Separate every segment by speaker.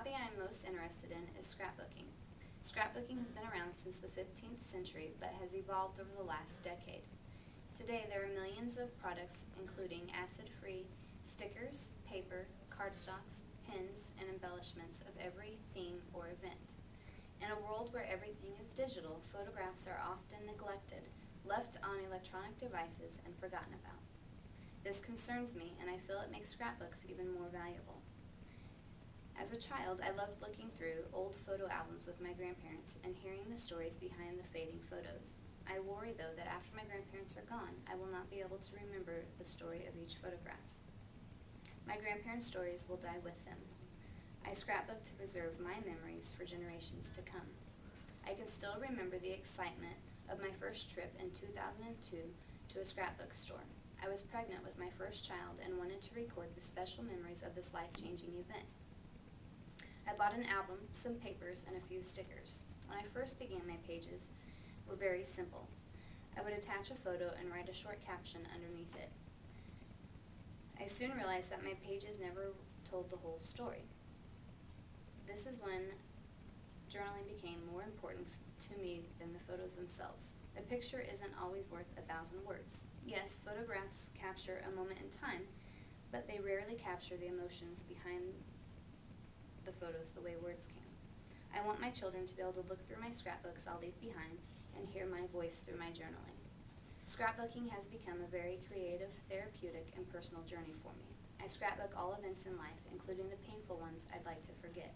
Speaker 1: hobby I am most interested in is scrapbooking. Scrapbooking has been around since the 15th century but has evolved over the last decade. Today there are millions of products including acid-free stickers, paper, cardstocks, pens, and embellishments of every theme or event. In a world where everything is digital, photographs are often neglected, left on electronic devices, and forgotten about. This concerns me, and I feel it makes scrapbooks even more valuable. As a child, I loved looking through old photo albums with my grandparents and hearing the stories behind the fading photos. I worry, though, that after my grandparents are gone, I will not be able to remember the story of each photograph. My grandparents' stories will die with them. I scrapbook to preserve my memories for generations to come. I can still remember the excitement of my first trip in 2002 to a scrapbook store. I was pregnant with my first child and wanted to record the special memories of this life-changing event. I bought an album, some papers, and a few stickers. When I first began my pages were very simple. I would attach a photo and write a short caption underneath it. I soon realized that my pages never told the whole story. This is when journaling became more important to me than the photos themselves. A picture isn't always worth 1,000 words. Yes, photographs capture a moment in time, but they rarely capture the emotions behind the photos the way words can. I want my children to be able to look through my scrapbooks I'll leave behind and hear my voice through my journaling. Scrapbooking has become a very creative, therapeutic, and personal journey for me. I scrapbook all events in life, including the painful ones I'd like to forget.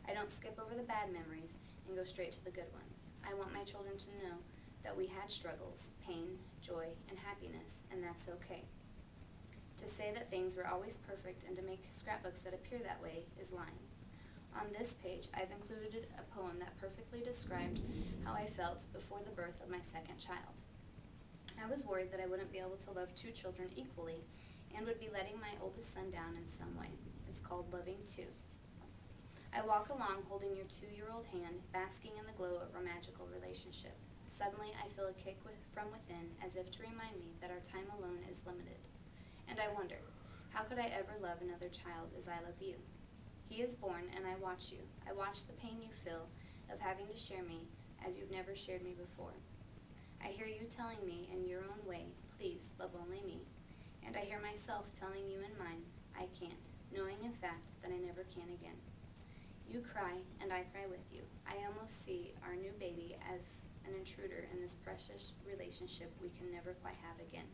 Speaker 1: I don't skip over the bad memories and go straight to the good ones. I want my children to know that we had struggles, pain, joy, and happiness, and that's okay. To say that things were always perfect and to make scrapbooks that appear that way is lying. On this page, I've included a poem that perfectly described how I felt before the birth of my second child. I was worried that I wouldn't be able to love two children equally and would be letting my oldest son down in some way. It's called Loving Two. I walk along holding your 2-year-old hand, basking in the glow of our magical relationship. Suddenly, I feel a kick from within, as if to remind me that our time alone is limited. And I wonder, how could I ever love another child as I love you? He is born, and I watch you. I watch the pain you feel of having to share me as you've never shared me before. I hear you telling me in your own way, please love only me. And I hear myself telling you in mine, I can't, knowing in fact that I never can again. You cry, and I cry with you. I almost see our new baby as an intruder in this precious relationship we can never quite have again.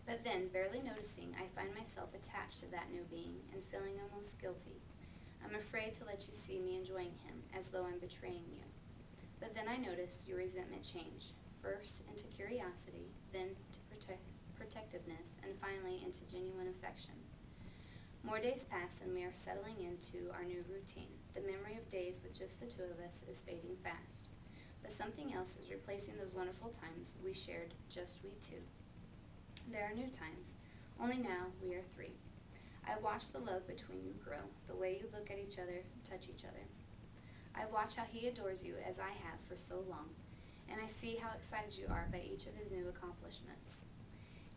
Speaker 1: But then, barely noticing, I find myself attached to that new being and feeling almost guilty. I'm afraid to let you see me enjoying him, as though I'm betraying you. But then I notice your resentment change, first into curiosity, then to protectiveness, and finally into genuine affection. More days pass and we are settling into our new routine. The memory of days with just the two of us is fading fast. But something else is replacing those wonderful times we shared, just we two. There are new times, only now we are 3. I watch the love between you grow, the way you look at each other, touch each other. I watch how he adores you as I have for so long, and I see how excited you are by each of his new accomplishments.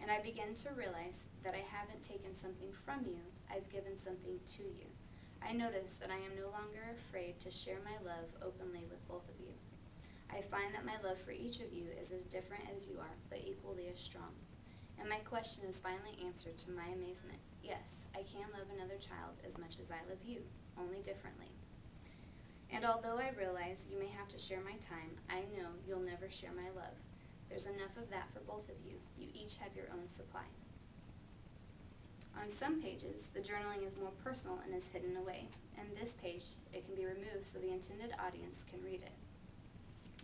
Speaker 1: And I begin to realize that I haven't taken something from you, I've given something to you. I notice that I am no longer afraid to share my love openly with both of you. I find that my love for each of you is as different as you are, but equally as strong. And my question is finally answered to my amazement. Yes, I can love another child as much as I love you, only differently. And although I realize you may have to share my time, I know you'll never share my love. There's enough of that for both of you. You each have your own supply. On some pages, the journaling is more personal and is hidden away. In this page, it can be removed so the intended audience can read it.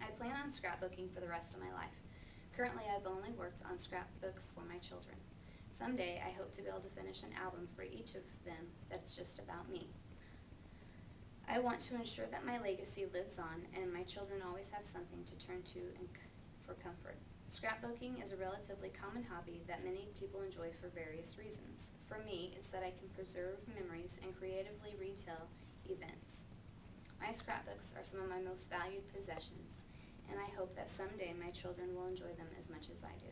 Speaker 1: I plan on scrapbooking for the rest of my life. Currently, I've only worked on scrapbooks for my children. Someday, I hope to be able to finish an album for each of them that's just about me. I want to ensure that my legacy lives on and my children always have something to turn to for comfort. Scrapbooking is a relatively common hobby that many people enjoy for various reasons. For me, it's that I can preserve memories and creatively retell events. My scrapbooks are some of my most valued possessions, and I hope that someday my children will enjoy them as much as I do.